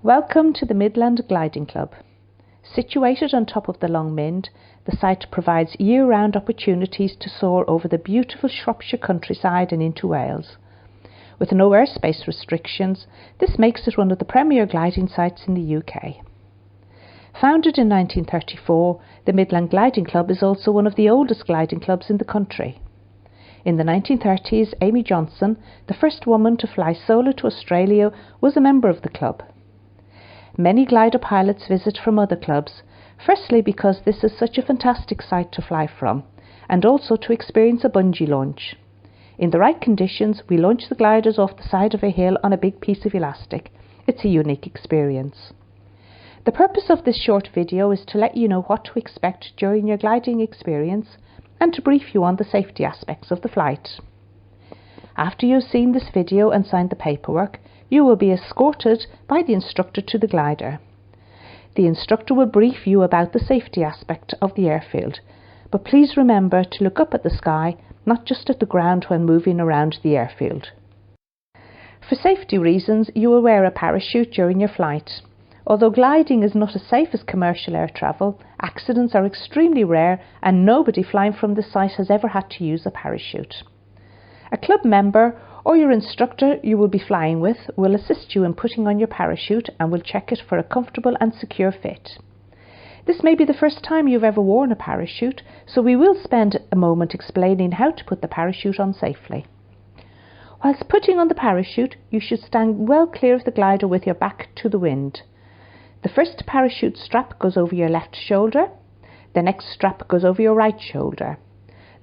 Welcome to the Midland Gliding Club. Situated on top of the Long Mind, the site provides year-round opportunities to soar over the beautiful Shropshire countryside and into Wales. With no airspace restrictions, this makes it one of the premier gliding sites in the UK. Founded in 1934, the Midland Gliding Club is also one of the oldest gliding clubs in the country. In the 1930s, Amy Johnson, the first woman to fly solo to Australia, was a member of the club. Many glider pilots visit from other clubs, firstly because this is such a fantastic site to fly from, and also to experience a bungee launch. In the right conditions, we launch the gliders off the side of a hill on a big piece of elastic. It's a unique experience. The purpose of this short video is to let you know what to expect during your gliding experience and to brief you on the safety aspects of the flight. After you've seen this video and signed the paperwork, you will be escorted by the instructor to the glider. The instructor will brief you about the safety aspect of the airfield, but please remember to look up at the sky, not just at the ground when moving around the airfield. For safety reasons, you will wear a parachute during your flight. Although gliding is not as safe as commercial air travel, accidents are extremely rare and nobody flying from the site has ever had to use a parachute. A club member or your instructor you will be flying with will assist you in putting on your parachute and will check it for a comfortable and secure fit. This may be the first time you've ever worn a parachute, so we will spend a moment explaining how to put the parachute on safely. Whilst putting on the parachute, you should stand well clear of the glider with your back to the wind. The first parachute strap goes over your left shoulder. The next strap goes over your right shoulder.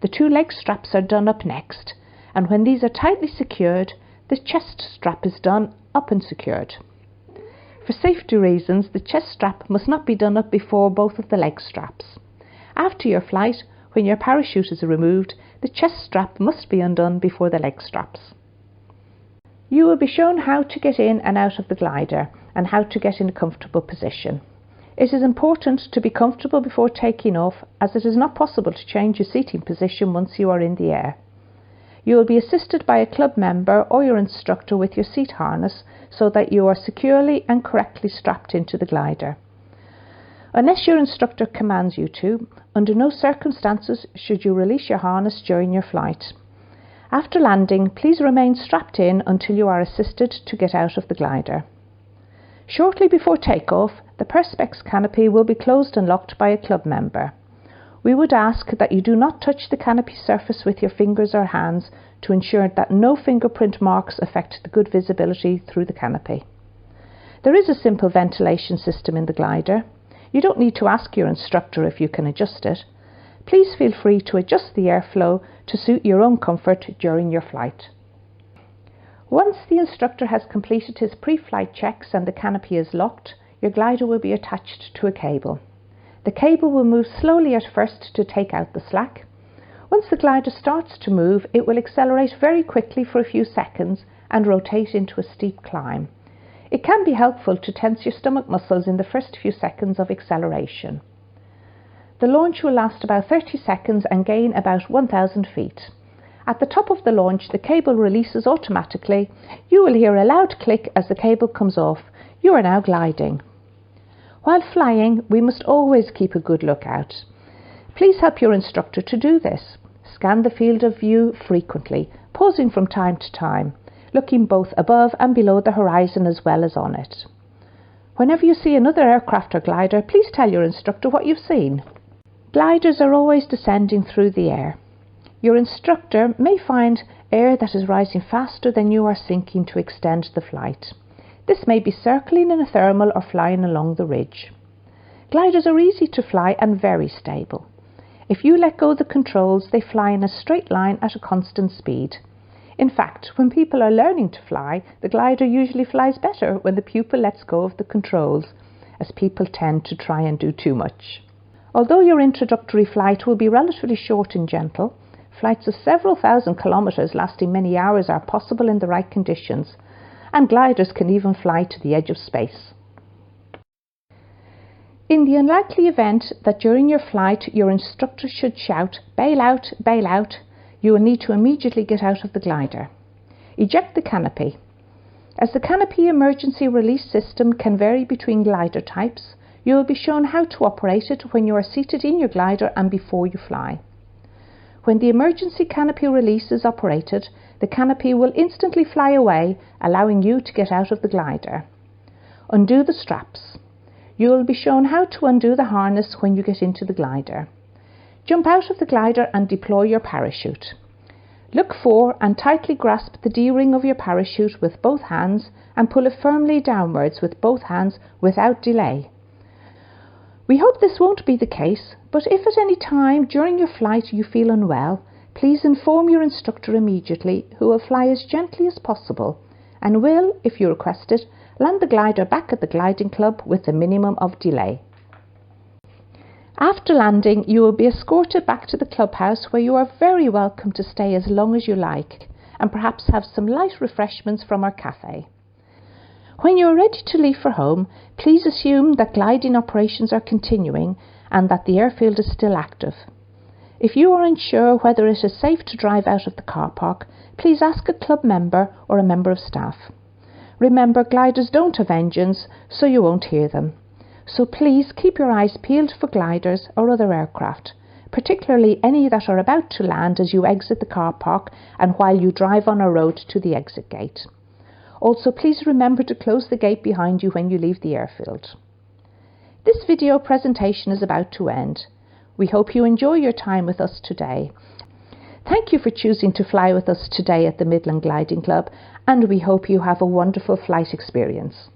The two leg straps are done up next, and when these are tightly secured, the chest strap is done up and secured. For safety reasons, the chest strap must not be done up before both of the leg straps. After your flight, when your parachute is removed, the chest strap must be undone before the leg straps. You will be shown how to get in and out of the glider and how to get in a comfortable position. It is important to be comfortable before taking off, as it is not possible to change your seating position once you are in the air. You will be assisted by a club member or your instructor with your seat harness so that you are securely and correctly strapped into the glider. Unless your instructor commands you to, under no circumstances should you release your harness during your flight. After landing, please remain strapped in until you are assisted to get out of the glider. Shortly before takeoff, the Perspex canopy will be closed and locked by a club member. We would ask that you do not touch the canopy surface with your fingers or hands to ensure that no fingerprint marks affect the good visibility through the canopy. There is a simple ventilation system in the glider. You don't need to ask your instructor if you can adjust it. Please feel free to adjust the airflow to suit your own comfort during your flight. Once the instructor has completed his pre-flight checks and the canopy is locked, your glider will be attached to a cable. The cable will move slowly at first to take out the slack. Once the glider starts to move, it will accelerate very quickly for a few seconds and rotate into a steep climb. It can be helpful to tense your stomach muscles in the first few seconds of acceleration. The launch will last about 30 seconds and gain about 1,000 feet. At the top of the launch, the cable releases automatically. You will hear a loud click as the cable comes off. You are now gliding. While flying, we must always keep a good lookout. Please help your instructor to do this. Scan the field of view frequently, pausing from time to time, looking both above and below the horizon as well as on it. Whenever you see another aircraft or glider, please tell your instructor what you've seen. Gliders are always descending through the air. Your instructor may find air that is rising faster than you are sinking to extend the flight. This may be circling in a thermal or flying along the ridge. Gliders are easy to fly and very stable. If you let go the controls, they fly in a straight line at a constant speed. In fact, when people are learning to fly, the glider usually flies better when the pupil lets go of the controls, as people tend to try and do too much. Although your introductory flight will be relatively short and gentle, flights of several thousand kilometres lasting many hours are possible in the right conditions, and gliders can even fly to the edge of space. In the unlikely event that during your flight your instructor should shout, "Bail out, bail out," you will need to immediately get out of the glider. Eject the canopy. As the Canopy emergency release system can vary between glider types, you will be shown how to operate it when you are seated in your glider and before you fly. When the emergency canopy release is operated, the canopy will instantly fly away, allowing you to get out of the glider. Undo the straps. You will be shown how to undo the harness when you get into the glider. Jump out of the glider and deploy your parachute. Look for and tightly grasp the D-ring of your parachute with both hands and pull it firmly downwards with both hands without delay. We hope this won't be the case, but if at any time during your flight you feel unwell, please inform your instructor immediately, who will fly as gently as possible and will, if you request it, land the glider back at the gliding club with a minimum of delay. After landing, you will be escorted back to the clubhouse, where you are very welcome to stay as long as you like and perhaps have some light refreshments from our cafe. When you are ready to leave for home, please assume that gliding operations are continuing and that the airfield is still active. If you are unsure whether it is safe to drive out of the car park, please ask a club member or a member of staff. Remember, gliders don't have engines, so you won't hear them. So please keep your eyes peeled for gliders or other aircraft, particularly any that are about to land as you exit the car park and while you drive on a road to the exit gate. Also, please remember to close the gate behind you when you leave the airfield. This video presentation is about to end. We hope you enjoy your time with us today. Thank you for choosing to fly with us today at the Midland Gliding Club, and we hope you have a wonderful flight experience.